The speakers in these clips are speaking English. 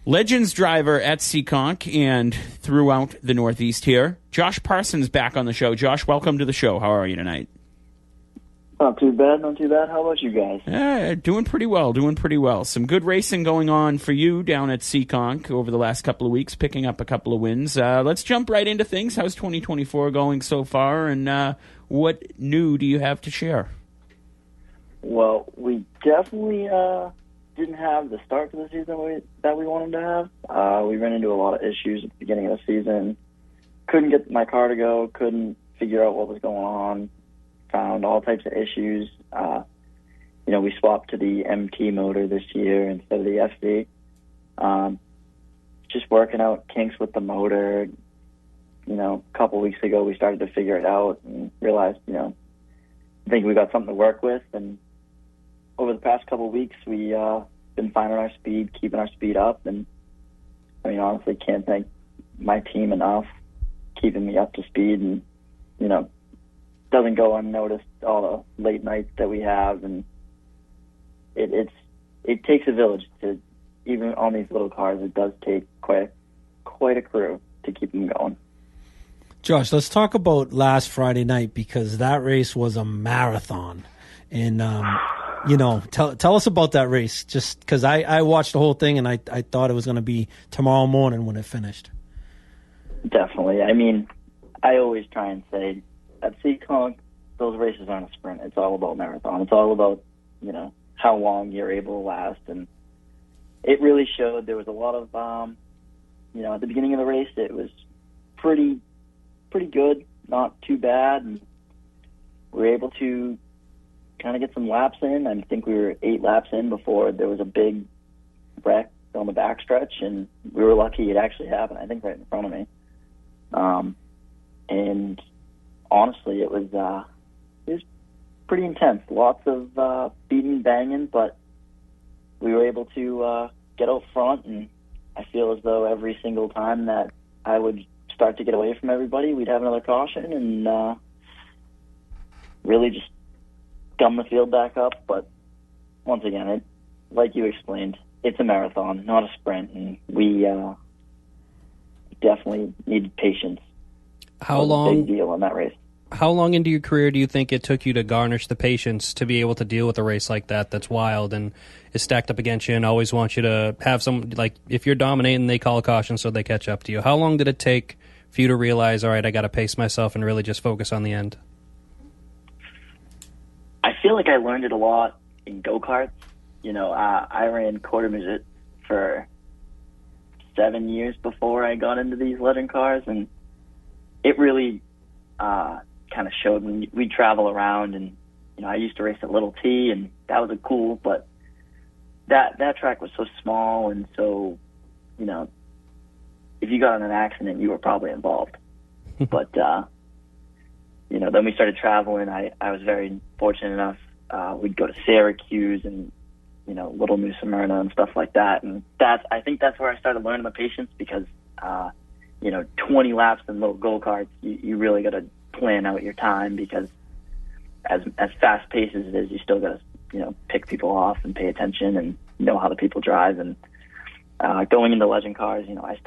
Legends driver at Seekonk and throughout the Northeast here. Josh Parsons back on the show. Josh, welcome to the show. How are you tonight? Not too bad, not too bad. How about you guys? Doing pretty well. Some good racing going on for you down at Seekonk over the last couple of weeks, picking up a couple of wins. Let's jump right into things. How's 2024 going so far, and what new do you have to share? Well, we definitely didn't have the start to the season that we wanted to have. We ran into a lot of issues at the beginning of the season. Couldn't get my car to go, couldn't figure out what was going on, found all types of issues. We swapped to the MT motor this year instead of the SV. Just working out kinks with the motor. A couple weeks ago we started to figure it out and realized, I think we got something to work with. And over the past couple of weeks, we been finding our speed, keeping our speed up, and honestly, can't thank my team enough, keeping me up to speed, and doesn't go unnoticed all the late nights that we have, and it takes a village to, even on these little cars, it does take quite a crew to keep them going. Josh, let's talk about last Friday night, because that race was a marathon. And, tell us about that race, just because I watched the whole thing and I thought it was going to be tomorrow morning when it finished. Definitely. I always try and say at Seekonk, those races aren't a sprint. It's all about marathon. It's all about, how long you're able to last. And it really showed. There was a lot of, at the beginning of the race, it was pretty good, not too bad. And we were able to kind of get some laps in. I think we were 8 laps in before there was a big wreck on the backstretch, and we were lucky it actually happened, I think right in front of me. And honestly, it was pretty intense. Lots of beating, banging, but we were able to get out front, and I feel as though every single time that I would start to get away from everybody, we'd have another caution and really just gum the field back up. But once again, like you explained, it's a marathon, not a sprint, and we definitely needed patience. How long? Big deal on that race. How long into your career do you think it took you to garnish the patience to be able to deal with a race like that that's wild and is stacked up against you and always wants you to have some, like, if you're dominating, they call a caution so they catch up to you. How long did it take for you to realize, all right, I got to pace myself and really just focus on the end? I feel like I learned it a lot in go-karts. I ran quarter midget for 7 years before I got into these legend cars, and it really kind of showed when we travel around. And I used to race at Little T, and that was cool, but that track was so small, and so if you got in an accident, you were probably involved. But then we started traveling. I was very fortunate enough. We'd go to Syracuse and Little New Smyrna and stuff like that, and I think that's where I started learning the patience, because 20 laps in little go-karts, you really got to plan out your time, because as fast paced as it is, you still got to pick people off and pay attention and know how the people drive. And going into legend cars, I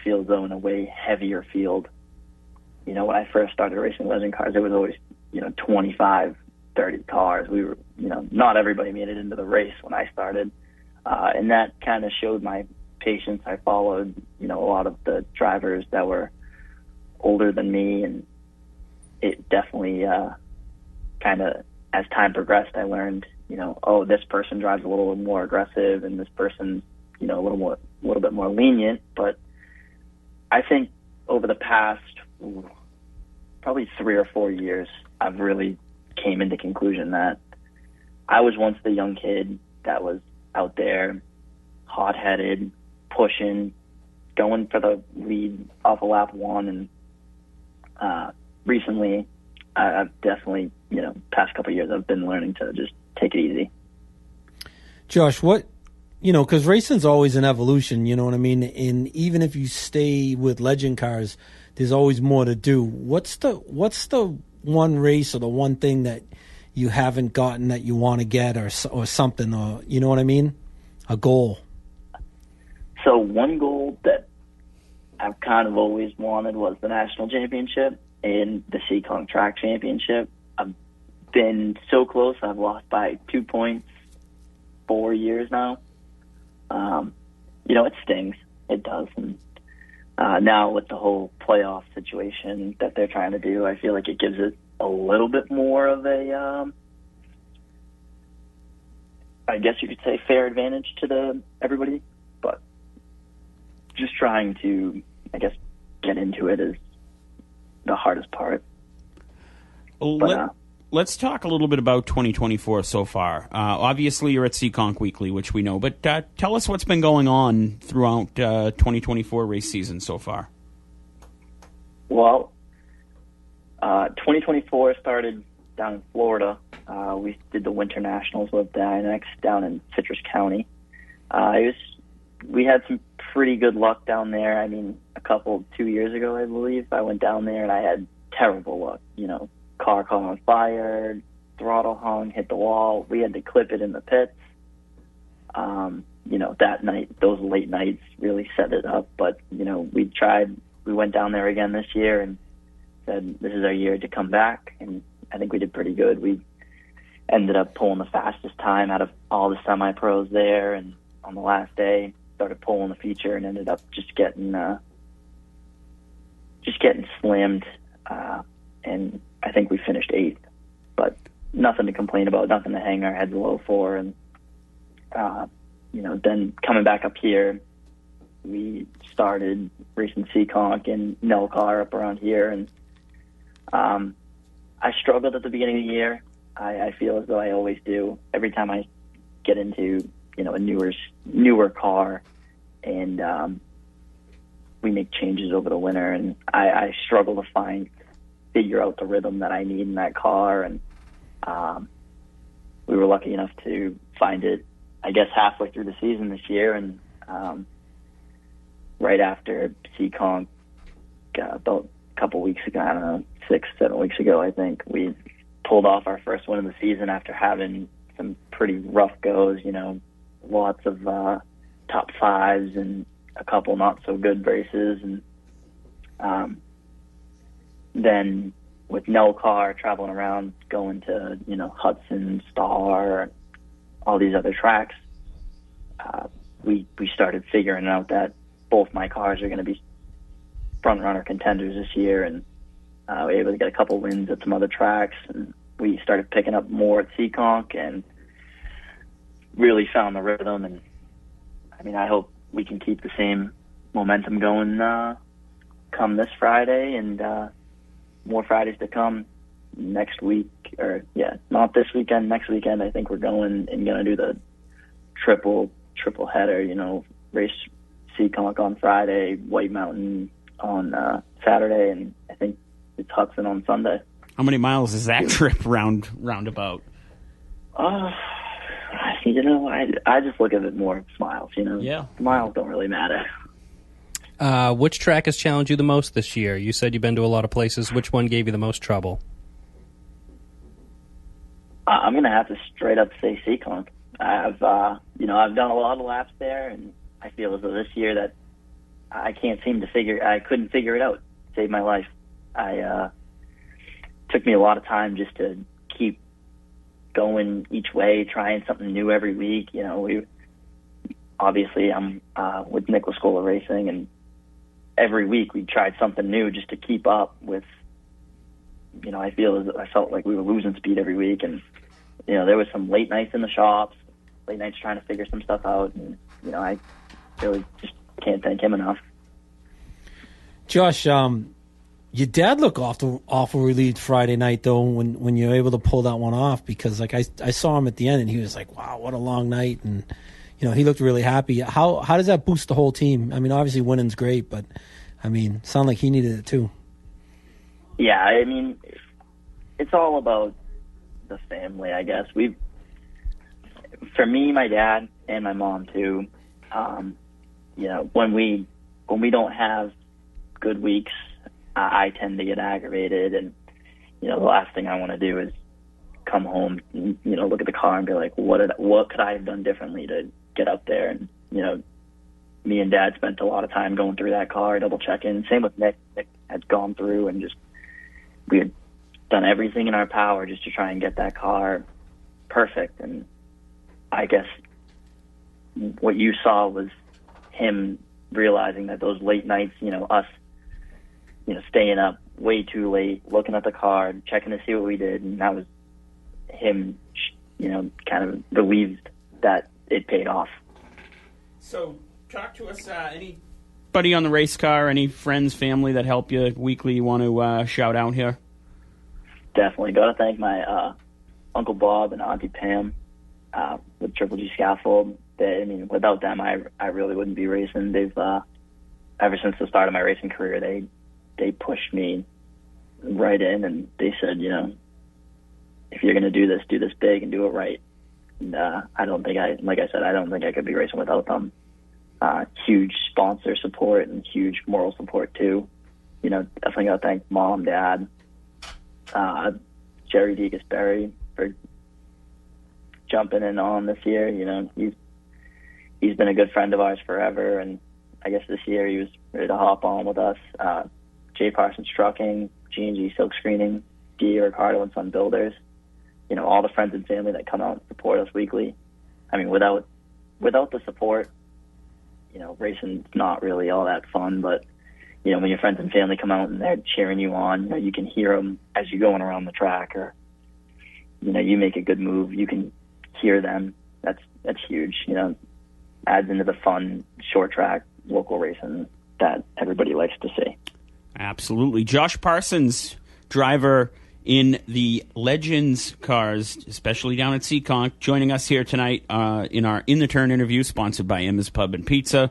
feel as though in a way heavier field. When I first started racing legend cars, it was always 25, 30 cars. We were not everybody made it into the race when I started, and that kind of showed my patience. I followed a lot of the drivers that were older than me, and it definitely kind of, as time progressed, I learned this person drives a little more aggressive and this person's a little bit more lenient. But I think over the past probably 3 or 4 years, I've really came into conclusion that I was once the young kid that was out there, hot-headed, pushing, going for the lead off of lap 1, and recently, I've definitely, past couple of years, I've been learning to just take it easy. Josh, because racing's always an evolution, you know what I mean? And even if you stay with legend cars, there's always more to do. What's the one race or the one thing that you haven't gotten that you want to get, or something, or you know what I mean? A goal. So one goal that I've kind of always wanted was the national championship and the Seekonk track championship. I've been so close. I've lost by 2 points 4 years now. It stings. It does. And now with the whole playoff situation that they're trying to do, I feel like it gives it a little bit more of a, I guess you could say, fair advantage to everybody. But just trying to, I guess, get into it is the hardest part. Let's talk a little bit about 2024 so far. Obviously, you're at Seekonk Weekly, which we know, but tell us what's been going on throughout 2024 race season so far. Well, 2024 started down in Florida. We did the Winter Nationals with the INX down in Citrus County. We had some pretty good luck down there. I mean, 2 years ago, I believe, I went down there and I had terrible luck. Car caught on fire, throttle hung, hit the wall. We had to clip it in the pits. That night, those late nights really set it up. But, we went down there again this year and said, this is our year to come back. And I think we did pretty good. We ended up pulling the fastest time out of all the semi-pros there. And on the last day, started pulling the feature and ended up just getting slammed. And I think we finished 8th, but nothing to complain about, nothing to hang our heads low for. And, then coming back up here, we started racing Seekonk and Nelcar up around here. And I struggled at the beginning of the year. I feel as though I always do. Every time I get into, a newer car and we make changes over the winter, and I struggle to figure out the rhythm that I need in that car. And we were lucky enough to find it, I guess, halfway through the season this year. And right after Seekonk, about a couple weeks ago, I don't know, 6-7 weeks ago, I think, we pulled off our first win of the season after having some pretty rough goes, lots of top 5s and a couple not so good races. And then with Nelcar traveling around, going to, Hudson, Star, all these other tracks, we started figuring out that both my cars are going to be front runner contenders this year, and we were able to get a couple wins at some other tracks, and we started picking up more at Seekonk and really found the rhythm. And I mean, I hope we can keep the same momentum going come this Friday and more Fridays to come next week. Or not this weekend, next weekend. I think we're going to do the triple header, race Seekonk on Friday, White Mountain on Saturday, and I think it's Hudson on Sunday. How many miles is that trip roundabout? I just look at it more miles, Yeah. Miles don't really matter. Which track has challenged you the most this year? You said you've been to a lot of places. Which one gave you the most trouble? I'm going to have to straight up say Seekonk. I've done a lot of laps there, and I feel as though this year that I couldn't figure it out. Saved my life. Took me a lot of time just to keep going each way, trying something new every week. I'm with Nicholas School of Racing, and every week we tried something new just to keep up with. I felt like we were losing speed every week, and there was some late nights in the shops, late nights trying to figure some stuff out, and I really just can't thank him enough. Josh, your dad looked awful relieved Friday night though when you were able to pull that one off, because like I saw him at the end and he was like, wow, what a long night, and he looked really happy. How does that boost the whole team? I mean, obviously winning's great, but I mean, sound like he needed it too. Yeah, I mean, it's all about the family, I guess. For me, my dad, and my mom too, when we don't have good weeks, I tend to get aggravated, and the last thing I want to do is come home and, look at the car and be like, what could I have done differently to get up there and me and Dad spent a lot of time going through that car, double checking. Same with Nick. Nick had gone through and we had done everything in our power just to try and get that car perfect. And I guess what you saw was him realizing that those late nights, us, staying up way too late, looking at the car, checking to see what we did, and that was him, kind of relieved that it paid off. So, talk to us. Anybody on the race car? Any friends, family that help you weekly? You want to shout out here? Definitely got to thank my Uncle Bob and Auntie Pam with Triple G Scaffold. Without them, I really wouldn't be racing. They've ever since the start of my racing career, they pushed me right in, and they said, if you're going to do this big and do it right. And I don't think I could be racing without them. Huge sponsor support and huge moral support too. Definitely got to thank Mom, Dad, Jerry Degasberry for jumping in on this year. He's been a good friend of ours forever, and I guess this year he was ready to hop on with us. Jay Parsons Trucking, G&G Silk Screening, D. Ricardo and Son Builders. All the friends and family that come out and support us weekly. Without the support, racing's not really all that fun. But when your friends and family come out and they're cheering you on, you can hear them as you're going around the track, or you make a good move, you can hear them. That's huge. Adds into the fun short track local racing that everybody likes to see. Absolutely. Josh Parsons, driver in the Legends cars, especially down at Seekonk, joining us here tonight in our In the Turn interview, sponsored by Emma's Pub and Pizza.